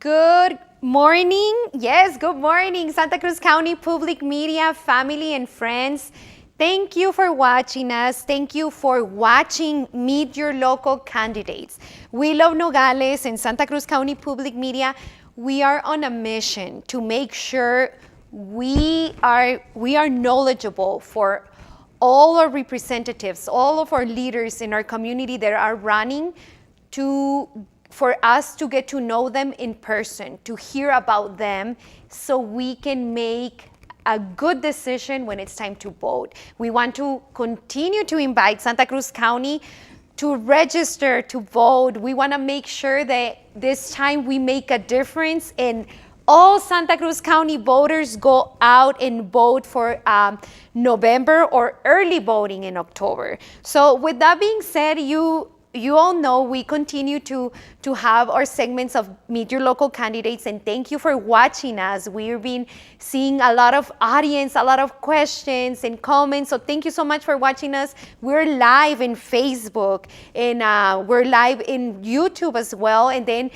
Good morning. Yes, good morning, Santa Cruz County Public Media, family and friends. Thank you for watching us. Thank you for watching Meet Your Local Candidates. We love Nogales and Santa Cruz County Public Media. We are on a mission to make sure we are knowledgeable for all our representatives, all of our leaders in our community that are running for us to get to know them in person, to hear about them so we can make a good decision when it's time to vote. We want to continue to invite Santa Cruz County to register to vote. We want to make sure that this time we make a difference and all Santa Cruz County voters go out and vote for November or early voting in October. So with that being said, you all know we continue to have our segments of Meet Your Local Candidates, and thank you for watching us. We've been seeing a lot of audience, a lot of questions and comments, so thank you so much for watching us. We're live in Facebook, and we're live in YouTube as well, and then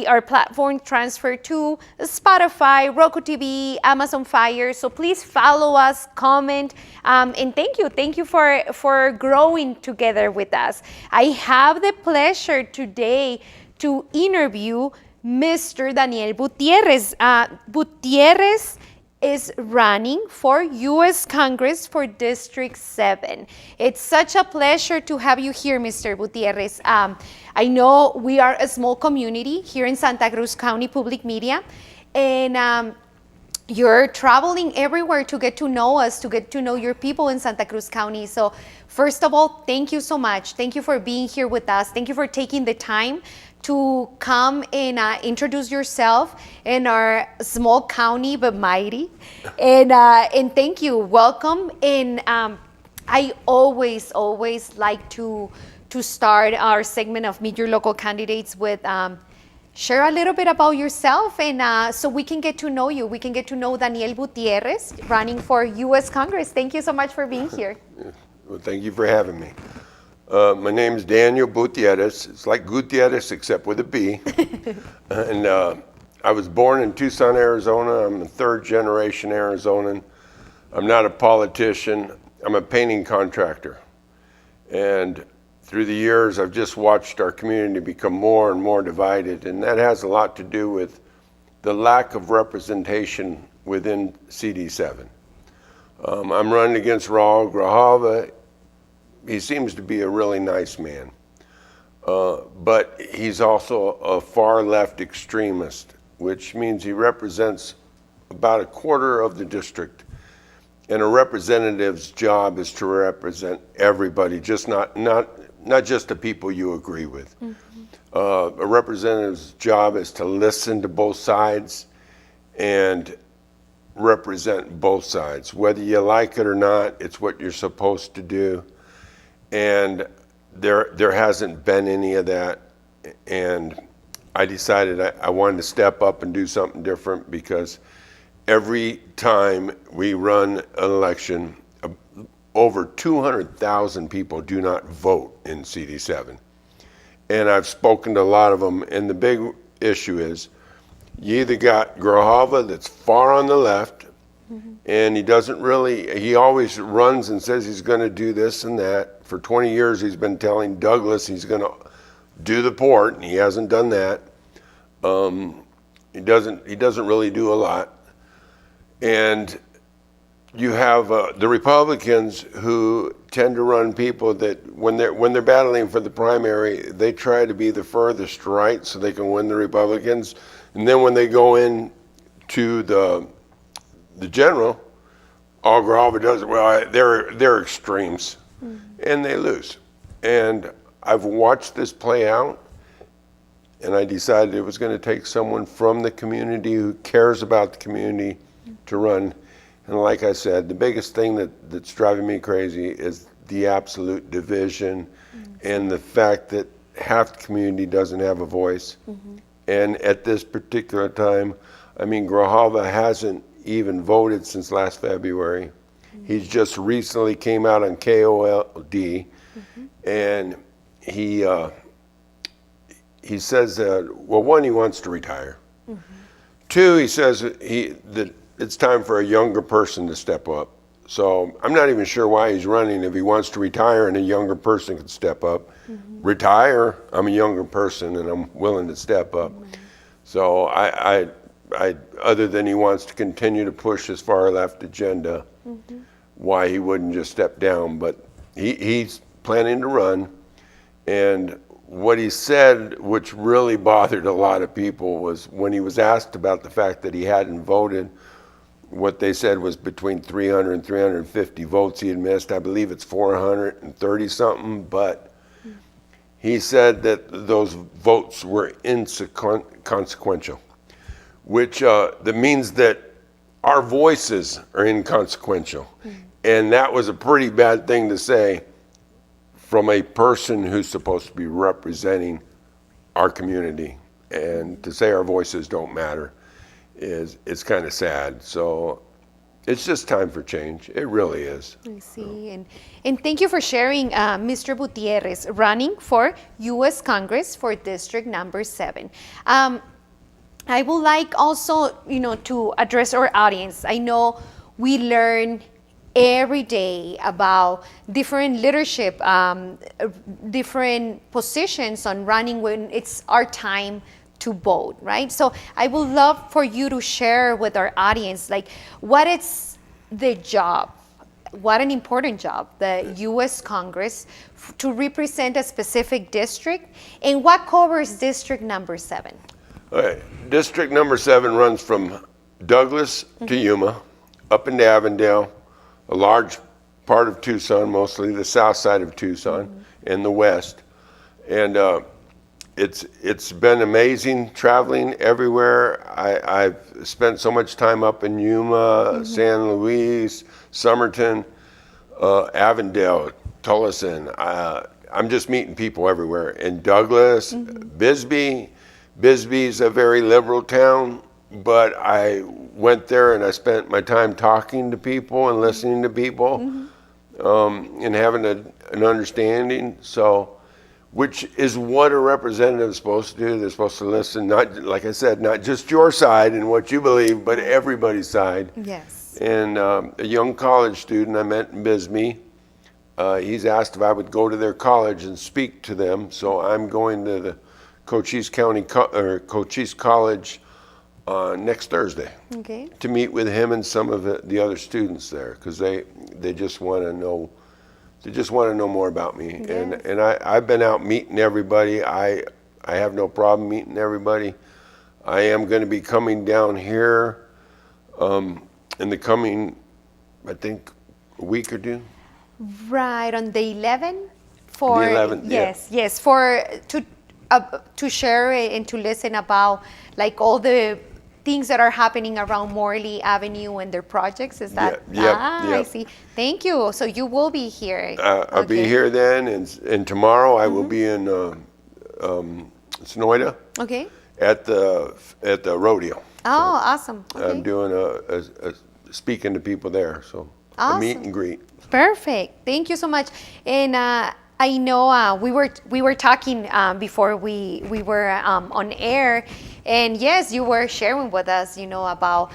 our platform transferred to Spotify, Roku TV, Amazon Fire, so please follow us, comment, and thank you for growing together with us. I have the pleasure today to interview Mr. Daniel Butierez. Butierez is running for U.S. Congress for District 7. It's such a pleasure to have you here, Mr. Butierez. I know we are a small community here in Santa Cruz County Public Media, and you're traveling everywhere to get to know us, to get to know your people in Santa Cruz County. So first of all, thank you so much. Thank you for being here with us. Thank you for taking the time to come and introduce yourself in our small county but mighty. And thank you. Welcome. And I always like to start our segment of Meet Your Local Candidates with share a little bit about yourself, and so we can get to know you. We can get to know Daniel Butierez, running for U.S. Congress. Thank you so much for being here. Well, thank you for having me. My name is Daniel Butierez. It's like Gutierrez except with a B. And I was born in Tucson, Arizona. I'm a third-generation Arizonan. I'm not a politician. I'm a painting contractor. And through the years, I've just watched our community become more and more divided, and that has a lot to do with the lack of representation within CD7. I'm running against Raul Grijalva. He seems to be a really nice man, but he's also a far left extremist, which means he represents about a quarter of the district. And a representative's job is to represent everybody, just not just the people you agree with. Mm-hmm. A representative's job is to listen to both sides and represent both sides. Whether you like it or not, it's what you're supposed to do. And there hasn't been any of that. And I decided I wanted to step up and do something different, because every time we run an election, over 200,000 people do not vote in CD7. And I've spoken to a lot of them, and the big issue is you either got Grijalva that's far on the left, mm-hmm. and he always runs and says he's going to do this and that. For 20 years he's been telling Douglas he's going to do the port, and he hasn't done that. He doesn't really do a lot. And you have the Republicans who tend to run people that when they're battling for the primary, they try to be the furthest right so they can win the Republicans. And then when they go in to the general, all Grijalva does, well, they're extremes, mm-hmm. and they lose. And I've watched this play out, and I decided it was going to take someone from the community who cares about the community to run. And like I said, the biggest thing that's driving me crazy is the absolute division, mm-hmm. and the fact that half the community doesn't have a voice. Mm-hmm. And at this particular time, I mean, Grijalva hasn't even voted since last February. Mm-hmm. He's just recently came out on KOLD, mm-hmm. and he says that, well, one, he wants to retire. Mm-hmm. two, he says that it's time for a younger person to step up. So I'm not even sure why he's running. If he wants to retire and a younger person can step up, retire. I'm a younger person and I'm willing to step up. So I other than he wants to continue to push his far left agenda, why he wouldn't just step down. But he's planning to run. And what he said, which really bothered a lot of people, was when he was asked about the fact that he hadn't voted, what they said was between 300 and 350 votes he had missed. I believe it's 430 something, but he said that those votes were inconsequential, which that means that our voices are inconsequential. And that was a pretty bad thing to say from a person who's supposed to be representing our community. And to say our voices don't matter it's kind of sad. So it's just time for change. It really is. I see. And thank you for sharing, Mr. Butierez, running for U.S. Congress for District Number 7. I would like also, to address our audience. I know we learn every day about different leadership, different positions on running when it's our time to vote, right? So I would love for you to share with our audience, like, what is the job, what an important job, the U.S. Congress to represent a specific district, and what covers District Number 7? All right. District Number 7 runs from Douglas to Yuma, up into Avondale, a large part of Tucson, mostly the south side of Tucson, and the west. And it's been amazing traveling everywhere. I've spent so much time up in Yuma, San Luis, Somerton, Avondale, Tolleson. I'm just meeting people everywhere. In Douglas, Bisbee. Bisbee's a very liberal town, but I went there and I spent my time talking to people and listening to people, and having an understanding. So, which is what a representative is supposed to do. They're supposed to listen, not, like I said, not just your side and what you believe, but everybody's side. Yes. And a young college student I met in Bisbee, he's asked if I would go to their college and speak to them. So I'm going to the Cochise College next Thursday to meet with him and some of the other students there, because they just want to know. They just want to know more about me. Yes. And I've been out meeting everybody. I have no problem meeting everybody. I am going to be coming down here in the coming, I think, a week or two. Right, on the 11th? For the 11th, yes, yeah. Yes, to share and to listen about, like, all the things that are happening around Morley Avenue and their projects. Is that? Yep. I see. Thank you. So you will be here. I'll be here then, and tomorrow I will be in Sonoyta. Okay. At the rodeo. Oh, awesome. Okay. I'm doing a speaking to people there, so awesome. A meet and greet. Perfect. Thank you so much. And I know we were talking before we were on air, and yes, you were sharing with us, about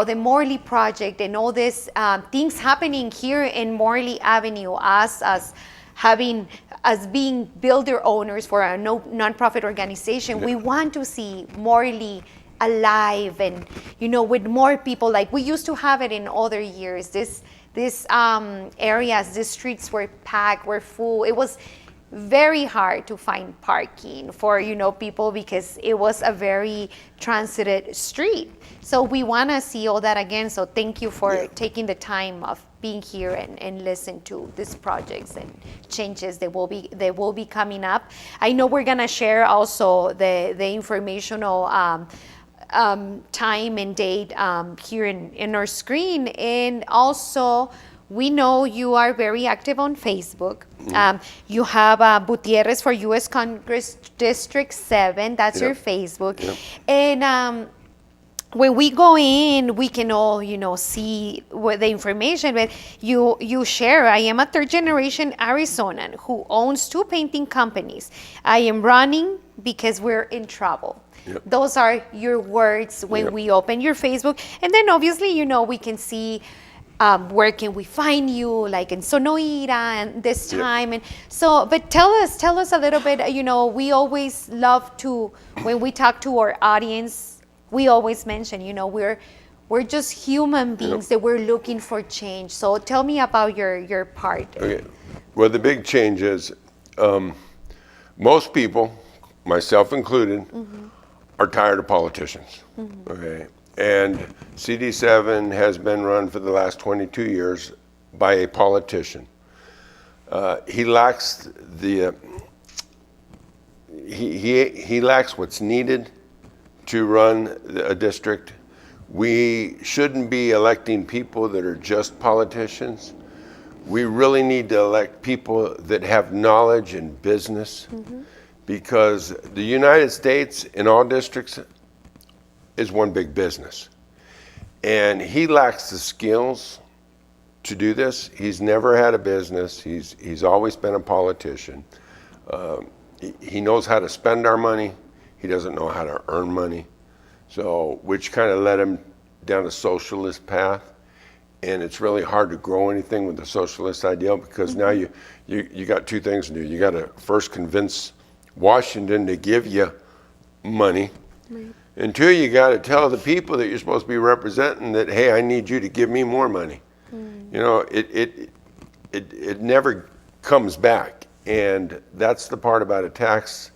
the Morley project and all these things happening here in Morley Avenue, as being builder owners for a nonprofit organization. We want to see Morley alive and with more people, like we used to have it in other years. These areas, these streets were packed, were full. It was very hard to find parking for people, because it was a very transited street. So we want to see all that again. So thank you for taking the time of being here and listen to these projects and changes that will be coming up. I know we're gonna share also the informational time and date here in our screen. And also, we know you are very active on Facebook. You have Butierez for U.S. Congress District 7. That's your Facebook. And when we go in, we can all, see what the information. But you share, I am a third-generation Arizonan who owns 2 painting companies. I am running because we're in trouble. Yep. Those are your words when Yep. we open your Facebook. And then obviously, we can see where can we find you, like in Sonoira and this Yep. time. And so, but tell us a little bit, we always love to, when we talk to our audience, we always mention, we're just human beings that we're looking for change. So tell me about your part. Okay. Well, the big change is most people, myself included, are tired of politicians. Okay. And CD7 has been run for the last 22 years by a politician. He lacks he lacks what's needed to run a district. We shouldn't be electing people that are just politicians. We really need to elect people that have knowledge in business, because the United States in all districts is one big business. And he lacks the skills to do this. He's never had a business. He's always been a politician. He knows how to spend our money. He doesn't know how to earn money. So, which kind of led him down a socialist path. And it's really hard to grow anything with the socialist ideal, because now you got two things to do. You got to first convince Washington to give you money. Right. And two, you got to tell the people that you're supposed to be representing that, hey, I need you to give me more money. It never comes back. And that's the part about a tax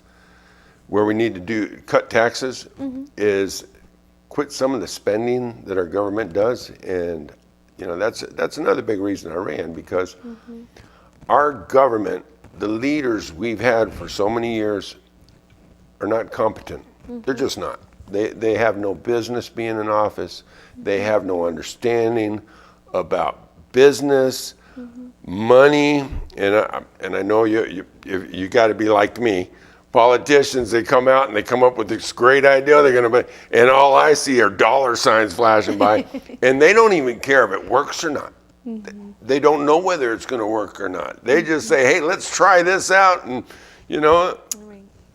where we need to cut taxes, is quit some of the spending that our government does. And that's another big reason I ran, because our government, the leaders we've had for so many years, are not competent. They're just not. They have no business being in office. They have no understanding about business, money, and I know you got to be like me. Politicians, they come out and they come up with this great idea they're going to be, and all I see are dollar signs flashing by, and they don't even care if it works or not. They don't know whether it's going to work or not. They just say, hey, let's try this out, and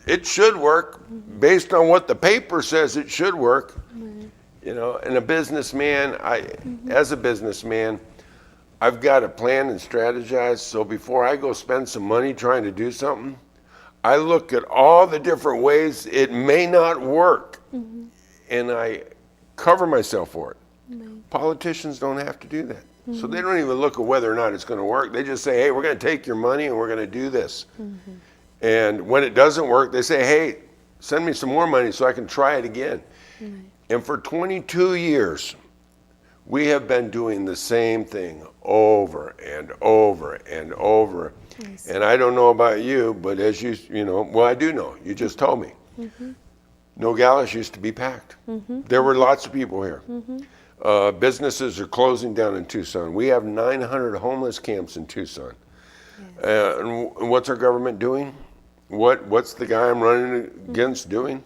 it should work based on what the paper says it should work. And a businessman, as a businessman, I've got to plan and strategize. So before I go spend some money trying to do something, I look at all the different ways it may not work, and I cover myself for it. Politicians don't have to do that. So they don't even look at whether or not it's going to work. They just say, hey, we're going to take your money and we're going to do this. And when it doesn't work, they say, hey, send me some more money so I can try it again. And for 22 years, we have been doing the same thing over and over and over. And I don't know about you, but as well, I do know. You just told me. Nogales used to be packed. There were lots of people here. Businesses are closing down in Tucson. We have 900 homeless camps in Tucson. And what's our government doing? What's the guy I'm running against doing?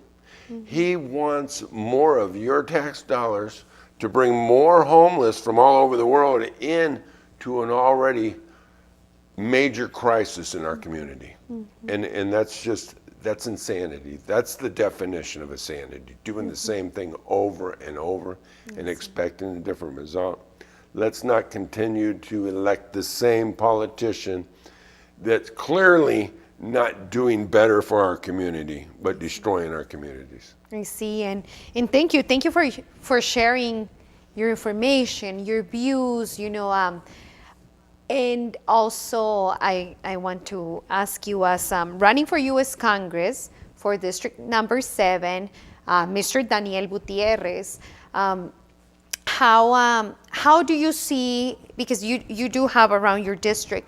He wants more of your tax dollars to bring more homeless from all over the world into an already major crisis in our community. And that's insanity. That's the definition of insanity, doing the same thing over and over and expecting a different result. Let's not continue to elect the same politician that's clearly not doing better for our community, but destroying our communities. I see, and thank you for sharing your information, your views, and also I want to ask you, as running for U.S. Congress for District Number 7, Mr. Daniel Butierez, how do you see, because you do have around your district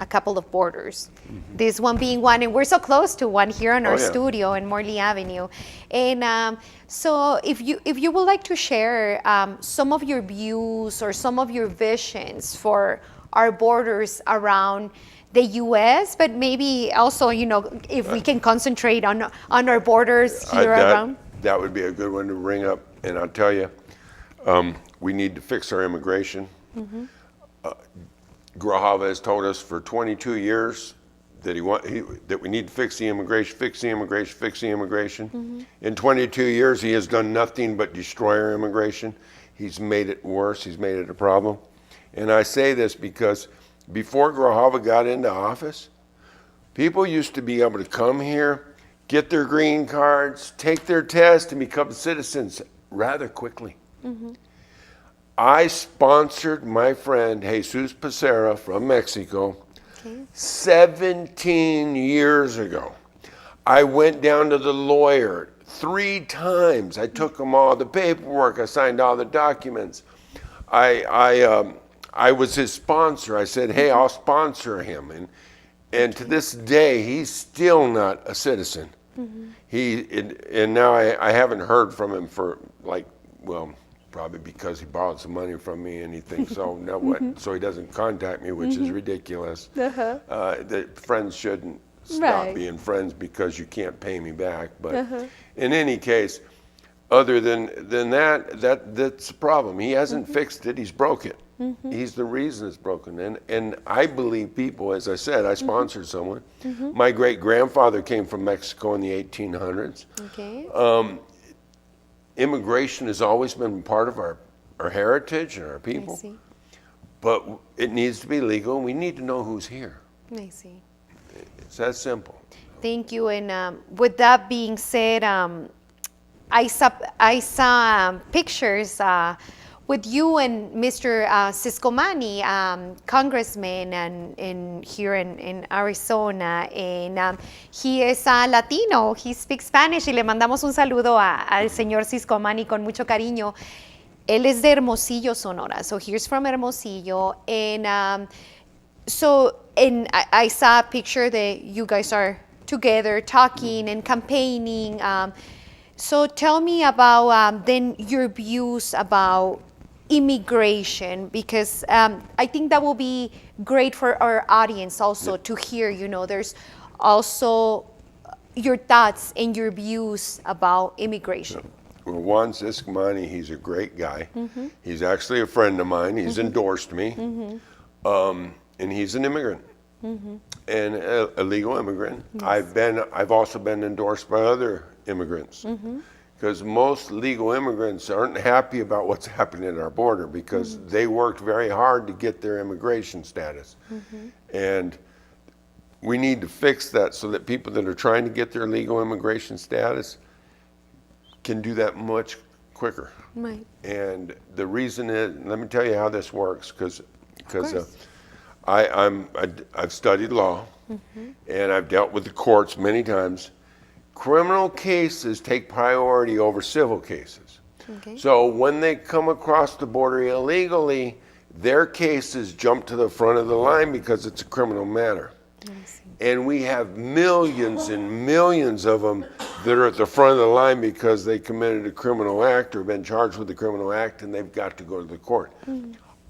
a couple of borders, this one being one, and we're so close to one here in our studio in Morley Avenue. And so if you would like to share some of your views or some of your visions for our borders around the U.S., but maybe also, if we can concentrate on our borders here around. That would be a good one to bring up, and I'll tell you, we need to fix our immigration. Grajava has told us for 22 years that we need to fix the immigration, fix the immigration, fix the immigration. In 22 years, he has done nothing but destroy our immigration. He's made it worse. He's made it a problem. And I say this because before Grijalva got into office, people used to be able to come here, get their green cards, take their test, and become citizens rather quickly. I sponsored my friend Jesus Becerra from Mexico 17 years ago. I went down to the lawyer 3 times. I took him all the paperwork. I signed all the documents. I was his sponsor. I said, hey, I'll sponsor him. And to this day, he's still not a citizen. And now I haven't heard from him for probably because he borrowed some money from me and he thinks, so he doesn't contact me, which is ridiculous. That friends shouldn't stop being friends because you can't pay me back. But in any case, other than that's a problem. He hasn't fixed it. He's broke it. He's the reason it's broken. And I believe people, as I said, I sponsored someone. My great grandfather came from Mexico in the 1800s. Immigration has always been part of our heritage and our people. But it needs to be legal, and we need to know who's here. I see. It's that simple. Thank you. And with that being said, I saw pictures with you and Mr. Ciscomani, congressman here in Arizona. And he is Latino. He speaks Spanish. Y le mandamos un saludo al señor Ciscomani con mucho cariño. Él es de Hermosillo, Sonora. So he's from Hermosillo. And I saw a picture that you guys are together talking and campaigning. So tell me about then your views about immigration, because I think that will be great for our audience also to hear, there's also your thoughts and your views about immigration. Well, Juan Ciscomani, he's a great guy. He's actually a friend of mine. He's endorsed me. And he's an immigrant and a legal immigrant. I've also been endorsed by other immigrants because most legal immigrants aren't happy about what's happening at our border because they worked very hard to get their immigration status. And we need to fix that so that people that are trying to get their legal immigration status can do that much quicker. Right. And the reason is, let me tell you how this works, because I've studied law and I've dealt with the courts many times. Criminal cases take priority over civil cases. So when they come across the border illegally, their cases jump to the front of the line because it's a criminal matter. And we have millions and millions of them that are at the front of the line because they committed a criminal act or been charged with a criminal act and they've got to go to the court.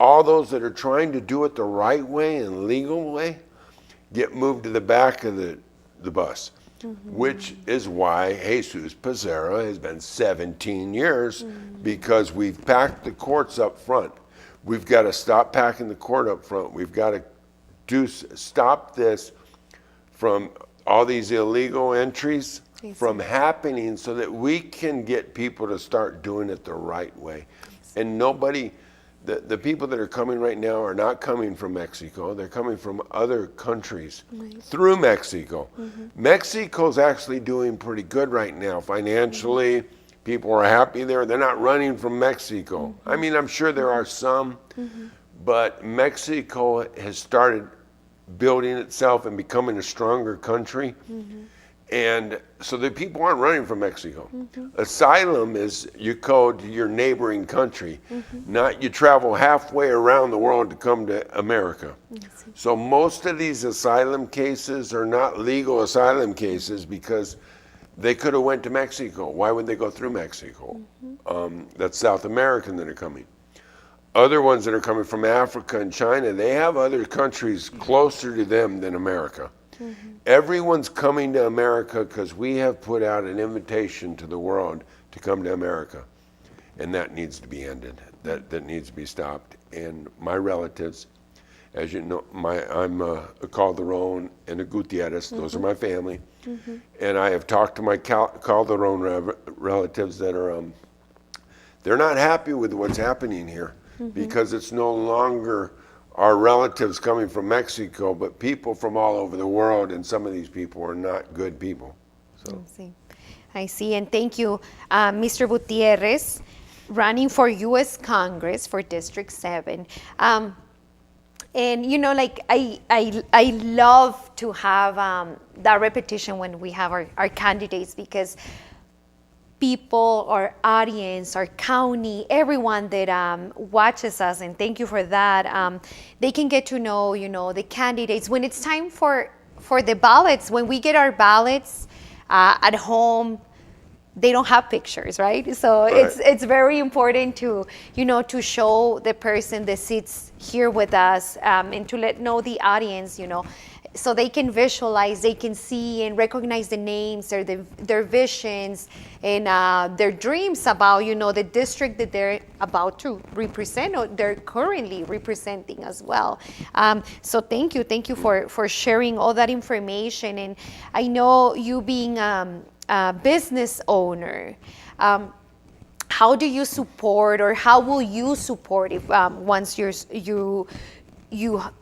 All those that are trying to do it the right way and legal way get moved to the back of the bus, which is why Jesus Becerra has been 17 years because we've packed the courts up front. We've got to stop packing the court up front. We've got to stop this from all these illegal entries from happening so that we can get people to start doing it the right way. And nobody, the people that are coming right now are not coming from Mexico. They're coming from other countries through Mexico. Mexico's actually doing pretty good right now financially. People are happy there. They're not running from Mexico. I mean, I'm sure there are some, but Mexico has started building itself and becoming a stronger country. And so the people aren't running from Mexico. Asylum is you go to your neighboring country, not you travel halfway around the world to come to America. So most of these asylum cases are not legal asylum cases because they could have went to Mexico. Why would they go through Mexico? That's South American that are coming. Other ones that are coming from Africa and China, they have other countries closer to them than America. Everyone's coming to America because we have put out an invitation to the world to come to America. And that needs to be ended. That needs to be stopped. And my relatives, As you know, I'm a Calderon and a Gutierrez. Those are my family. And I have talked to my Calderon relatives that are, they're not happy with what's happening here because it's no longer our relatives coming from Mexico, but people from all over the world, and some of these people are not good people. So. I see, and thank you, Mr. Butierrez, running for U.S. Congress for District 7. And you know, like I love to have that repetition when we have our candidates, because people, our audience, our county, everyone that watches us, and thank you for that, they can get to know, you know, the candidates. When it's time for the ballots, when we get our ballots at home, they don't have pictures, right? So Right. it's very important to, you know, to show the person that sits here with us, and to let know the audience, you know, so they can visualize, they can see and recognize the names, their visions, and their dreams about, you know, the district that they're about to represent, or they're currently representing as well. So thank you for sharing all that information. And I know you being a business owner, how do you support, or how will you support if once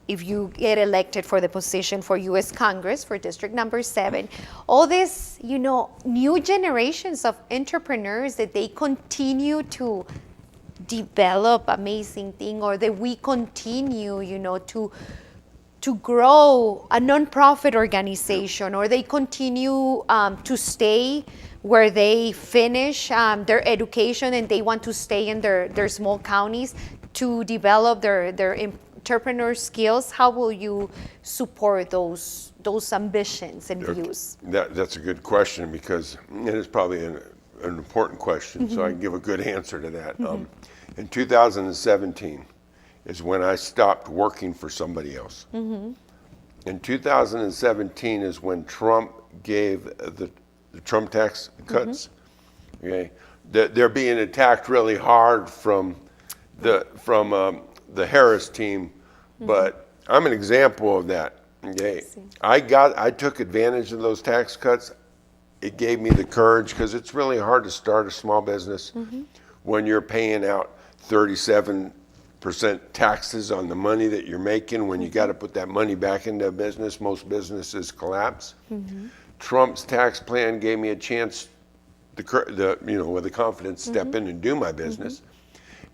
if you get elected for the position for U.S. Congress for District Number 7, all this, you know, new generations of entrepreneurs, that they continue to develop amazing thing, or that we continue, you know, to grow a nonprofit organization, or they continue to stay where they finish their education, and they want to stay in their small counties to develop their entrepreneur skills. How will you support those ambitions and views? That's a good question, because it is probably an important question, so I can give a good answer to that. In 2017 is when I stopped working for somebody else. In 2017 is when Trump gave the Trump tax cuts. Okay, they're being attacked really hard from the Harris team, but I'm an example of that. Okay, I took advantage of those tax cuts. It gave me the courage, because it's really hard to start a small business when you're paying out 37% taxes on the money that you're making. When you got to put that money back into business, most businesses collapse. Trump's tax plan gave me a chance, with the confidence, step in and do my business.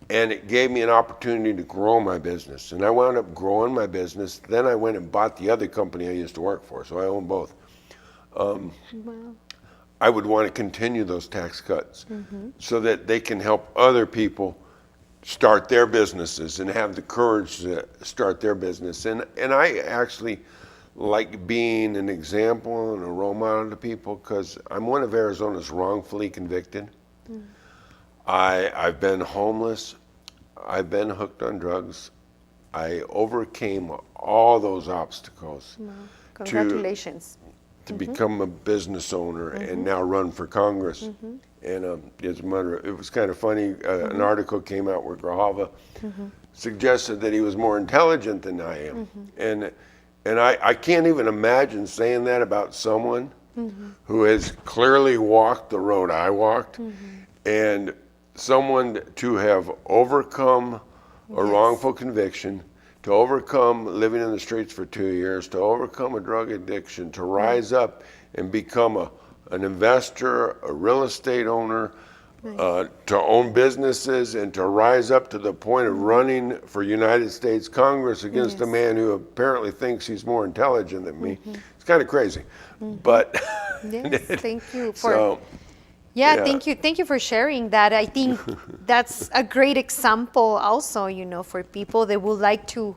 And it gave me an opportunity to grow my business. And I wound up growing my business. Then I went and bought the other company I used to work for, so I own both. I would want to continue those tax cuts so that they can help other people start their businesses and have the courage to start their business. And I actually like being an example and a role model to people, because I'm one of Arizona's wrongfully convicted. I've been homeless. I've been hooked on drugs. I overcame all those obstacles. Wow. Congratulations. To become a business owner and now run for Congress. And as a matter, it was kind of funny. An article came out where Grijalva suggested that he was more intelligent than I am, and I can't even imagine saying that about someone who has clearly walked the road I walked, and someone to have overcome a wrongful conviction, to overcome living in the streets for 2 years, to overcome a drug addiction, to rise up and become an investor, a real estate owner, to own businesses, and to rise up to the point of running for United States Congress against a man who apparently thinks he's more intelligent than me. It's kind of crazy, but yes, thank you for. Yeah, thank you for sharing that. I think that's a great example also, you know, for people that would like to,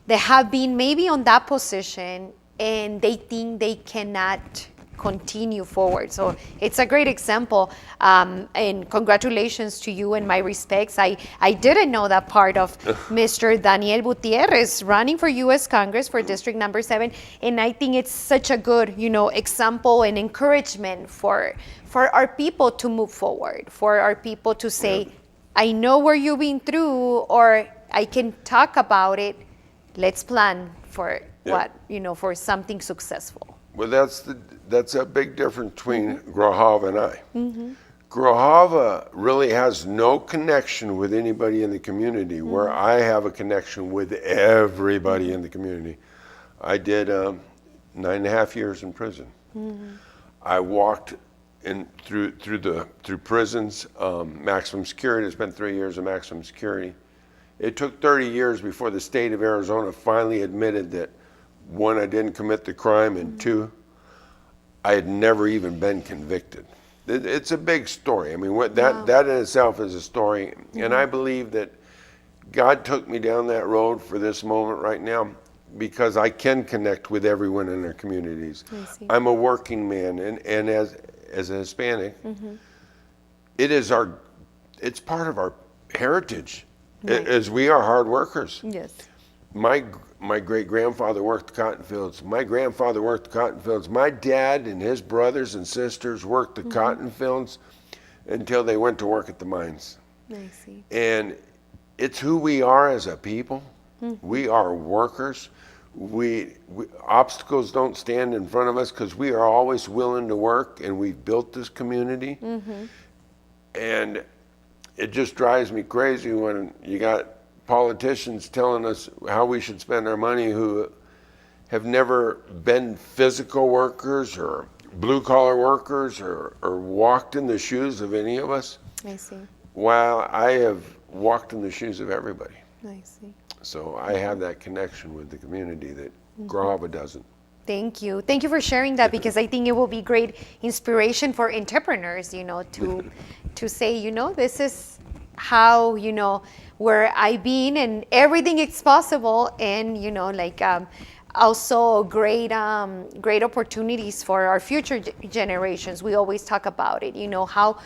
that have been maybe on that position and they think they cannot continue forward. So it's a great example, and congratulations to you and my respects. I didn't know that part of Mr. Daniel Butierrez running for U.S. Congress for District Number 7, and I think it's such a good, you know, example and encouragement for our people to move forward, for our people to say, I know where you've been through, or I can talk about it. let's plan for Yeah. for something successful. Well, that's a big difference between Grojava and I. Grojava really has no connection with anybody in the community, where I have a connection with everybody in the community. I did 9.5 years in prison. I walked in through prisons, maximum security. I spent 3 years of maximum security. It took 30 years before the state of Arizona finally admitted that, one, I didn't commit the crime, and two, I had never even been convicted. It's a big story. I mean, that in itself is a story. And I believe that God took me down that road for this moment right now because I can connect with everyone in our communities. I'm a working man, and as a Hispanic, it's part of our heritage, as we are hard workers. Yes. My great-grandfather worked the cotton fields. My grandfather worked the cotton fields. My dad and his brothers and sisters worked the cotton fields until they went to work at the mines. I see. And it's who we are as a people. We are workers. Obstacles don't stand in front of us because we are always willing to work, and we've built this community. And it just drives me crazy when you got politicians telling us how we should spend our money who have never been physical workers or blue-collar workers or walked in the shoes of any of us. I see. While I have walked in the shoes of everybody. I see. So I have that connection with the community that Grojava doesn't. Thank you. Thank you for sharing that, because I think it will be great inspiration for entrepreneurs, to say, this is how, where I've been, and everything is possible, and, also great opportunities for our future generations. We always talk about it, how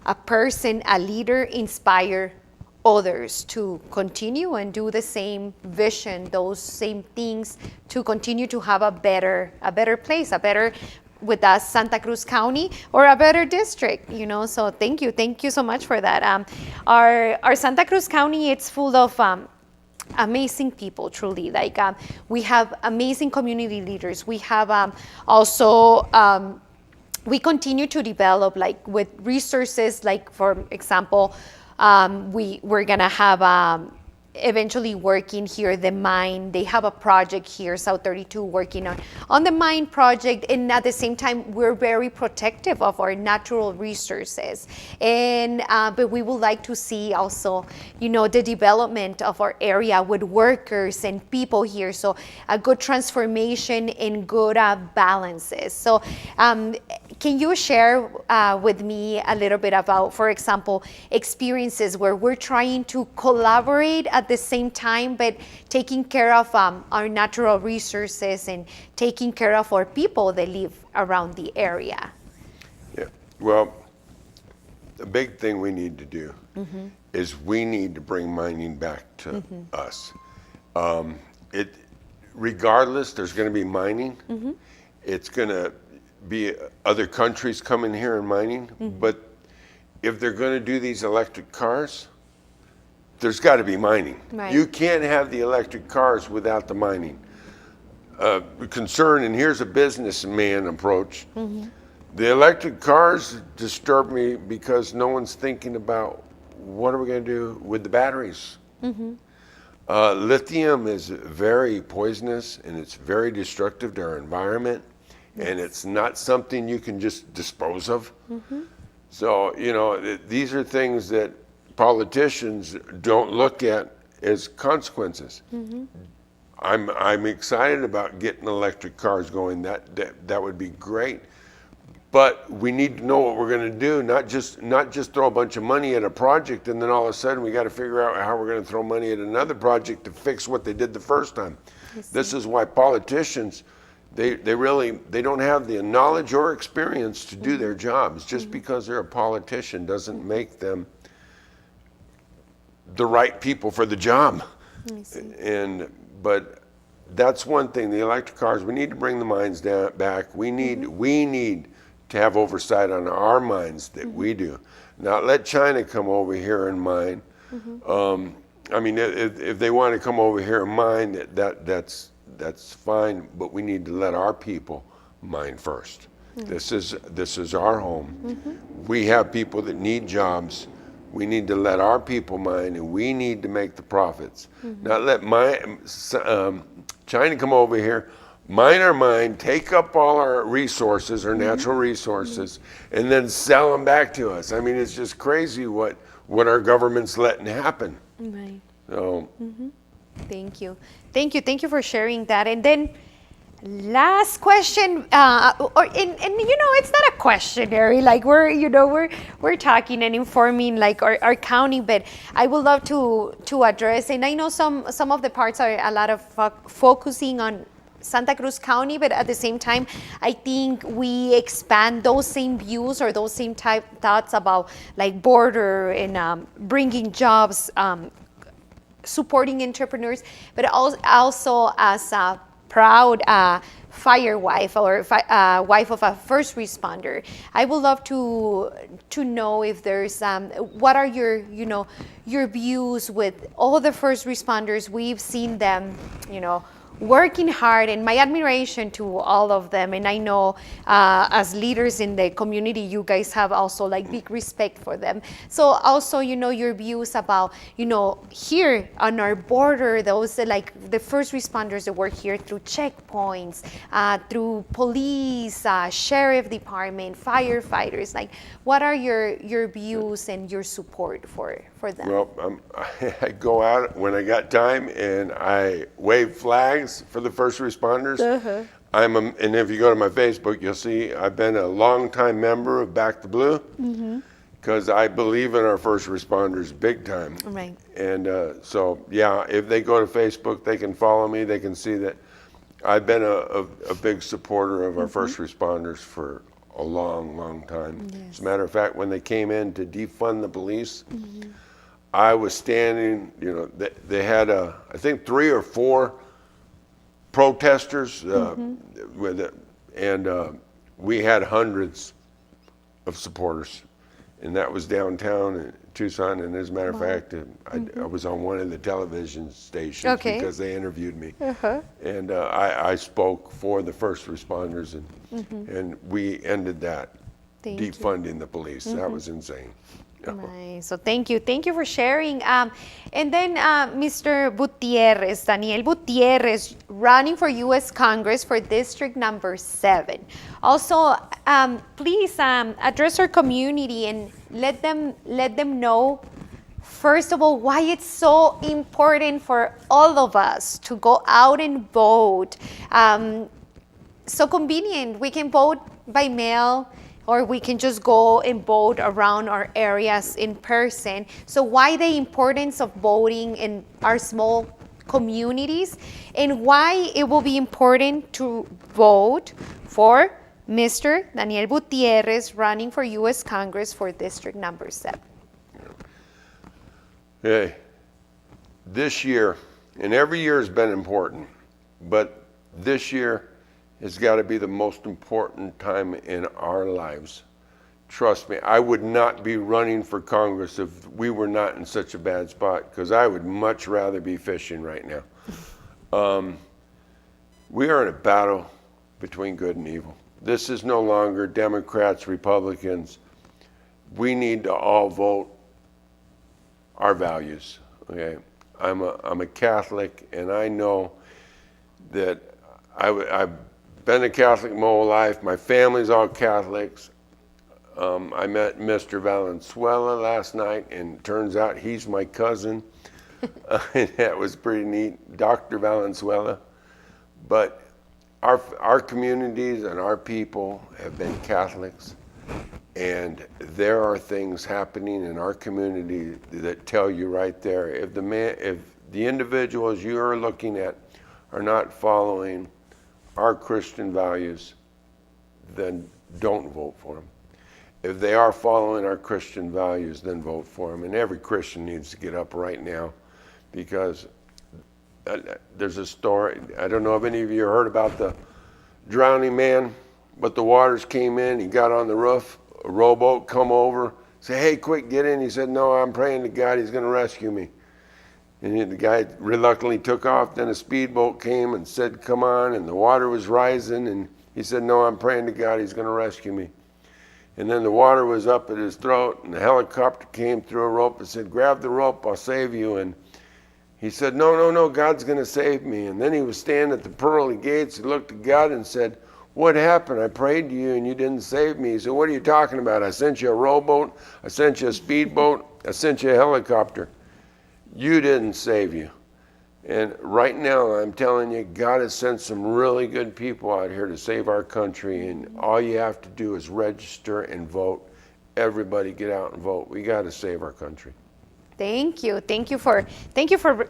a leader inspire others to continue and do the same vision, those same things, to continue to have a better place, with us, Santa Cruz County, or a better district, So thank you so much for that. Our Santa Cruz County, it's full of amazing people, truly. We have amazing community leaders. We have also. We continue to develop, with resources, for example, we're gonna have eventually working here the mine. They have a project here, South 32, working on the mine project, and at the same time we're very protective of our natural resources, and but we would like to see also the development of our area with workers and people here, so a good transformation and good balances. So can you share with me a little bit about, for example, experiences where we're trying to collaborate at the same time, but taking care of our natural resources and taking care of our people that live around the area? Yeah. Well, the big thing we need to do is we need to bring mining back to us. Regardless, there's going to be mining. It's going to be other countries coming here and mining. But if they're going to do these electric cars, there's got to be mining. Right. You can't have the electric cars without the mining. Concern, and here's a businessman approach. The electric cars disturb me because no one's thinking about what are we going to do with the batteries. Lithium is very poisonous, and it's very destructive to our environment, and it's not something you can just dispose of. So, these are things that politicians don't look at as consequences. I'm excited about getting electric cars going. That would be great. But we need to know what we're going to do, not just throw a bunch of money at a project and then all of a sudden we got to figure out how we're going to throw money at another project to fix what they did the first time. This is why politicians, they don't have the knowledge or experience to do their jobs. Just because they're a politician doesn't make them the right people for the job. But that's one thing. The electric cars, we need to bring the mines back. We need to have oversight on our mines that we do. Not let China come over here and mine. I mean, if they want to come over here and mine, that's fine. But we need to let our people mine first. This is our home. We have people that need jobs. We need to let our people mine, and we need to make the profits. Not let China come over here, mine our mine, take up all our resources, our natural resources, and then sell them back to us. I mean, it's just crazy what our government's letting happen. Right. So, Thank you. Thank you for sharing that. And then last question, and it's not a questionary, like we're talking and informing like our county, but I would love to address, and I know some of the parts are a lot of focusing on Santa Cruz County, but at the same time, I think we expand those same views or those same type thoughts about like border and bringing jobs, supporting entrepreneurs, but also as a proud fire wife or wife of a first responder. I would love to know if there's what are your views with all the first responders. We've seen them, working hard, and my admiration to all of them. And I know as leaders in the community, you guys have also like big respect for them. So also, your views about, here on our border, those like the first responders that work here through checkpoints, through police, sheriff department, firefighters, like what are your views and your support for them? well, I go out when I got time and I wave flags for the first responders. And if you go to my Facebook, you'll see I've been a longtime member of Back the Blue because I believe in our first responders big time. Right. And so, yeah, if they go to Facebook, they can follow me. They can see that I've been a big supporter of our first responders for a long, long time. Yes. As a matter of fact, when they came in to defund the police, I was standing, they had, I think 3 or 4 protesters with it, and we had hundreds of supporters, and that was downtown in Tucson. And as a matter of fact, I was on one of the television stations because they interviewed me, and I spoke for the first responders, and we ended that, defunding the police. That was insane. Right. So thank you for sharing. And then Mr. Butierez, Daniel Butierez, running for U.S. Congress for District Number 7. Also, please address our community and let them know, first of all, why it's so important for all of us to go out and vote. So convenient. We can vote by mail, or we can just go and vote around our areas in person. So why the importance of voting in our small communities, and why it will be important to vote for Mr. Daniel Butierez running for U.S. Congress for District Number 7. Hey, this year, and every year has been important, but this year has got to be the most important time in our lives. Trust me, I would not be running for Congress if we were not in such a bad spot, because I would much rather be fishing right now. We are in a battle between good and evil. This is no longer Democrats, Republicans. We need to all vote our values, okay? I'm a Catholic, and I know that I've been a Catholic my whole life. My family's all Catholics. I met Mr. Valenzuela last night, and turns out he's my cousin. And that was pretty neat, Dr. Valenzuela. But our communities and our people have been Catholics, and there are things happening in our community that tell you right there, if the individuals you are looking at are not following our Christian values, then don't vote for them. If they are following our Christian values, then vote for them. And every Christian needs to get up right now, because there's a story, I don't know if any of you heard about the drowning man, but the waters came in, he got on the roof, a rowboat come over, said, hey, quick, get in. He said, no, I'm praying to God, he's gonna rescue me. And the guy reluctantly took off. Then a speedboat came and said, come on, and the water was rising. And he said, no, I'm praying to God, he's going to rescue me. And then the water was up at his throat, and the helicopter came through a rope and said, grab the rope, I'll save you. And he said, no, no, no, God's going to save me. And then he was standing at the pearly gates. He looked at God and said, what happened? I prayed to you and you didn't save me. He said, what are you talking about? I sent you a rowboat. I sent you a speedboat. I sent you a helicopter. You didn't save you. And right now, I'm telling you, God has sent some really good people out here to save our country. And all you have to do is register and vote. Everybody get out and vote. We got to save our country. Thank you. Thank you for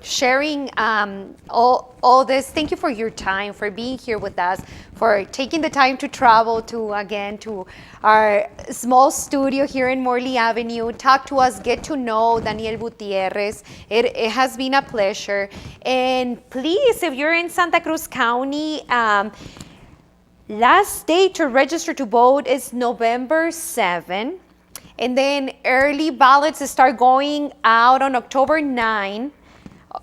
sharing all this. Thank you for your time, for being here with us, for taking the time to travel to our small studio here in Morley Avenue. Talk to us, get to know Daniel Butierez. It has been a pleasure. And please, if you're in Santa Cruz County, last day to register to vote is November 7. And then early ballots start going out on October 9.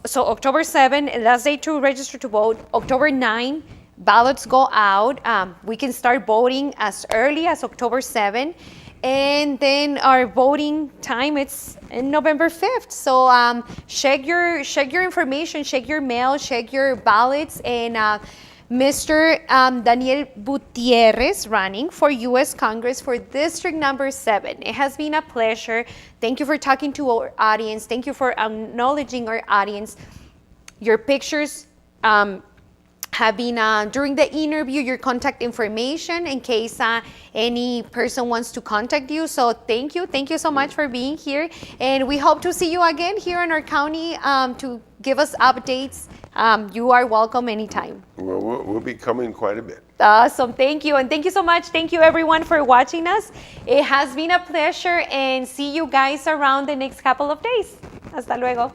So October 7, last day to register to vote. October 9, ballots go out. We can start voting as early as October 7. And then our voting time, it's in November 5th. So check your information, check your mail, check your ballots. And Mr. Daniel Butierez running for U.S. Congress for District Number 7. It has been a pleasure. Thank you for talking to our audience. Thank you for acknowledging our audience. Your pictures have been, during the interview, your contact information in case any person wants to contact you. So thank you. Thank you so much for being here. And we hope to see you again here in our county to give us updates. You are welcome anytime. Well, we'll be coming quite a bit. Awesome. Thank you. And thank you so much. Thank you, everyone, for watching us. It has been a pleasure, and see you guys around the next couple of days. Hasta luego.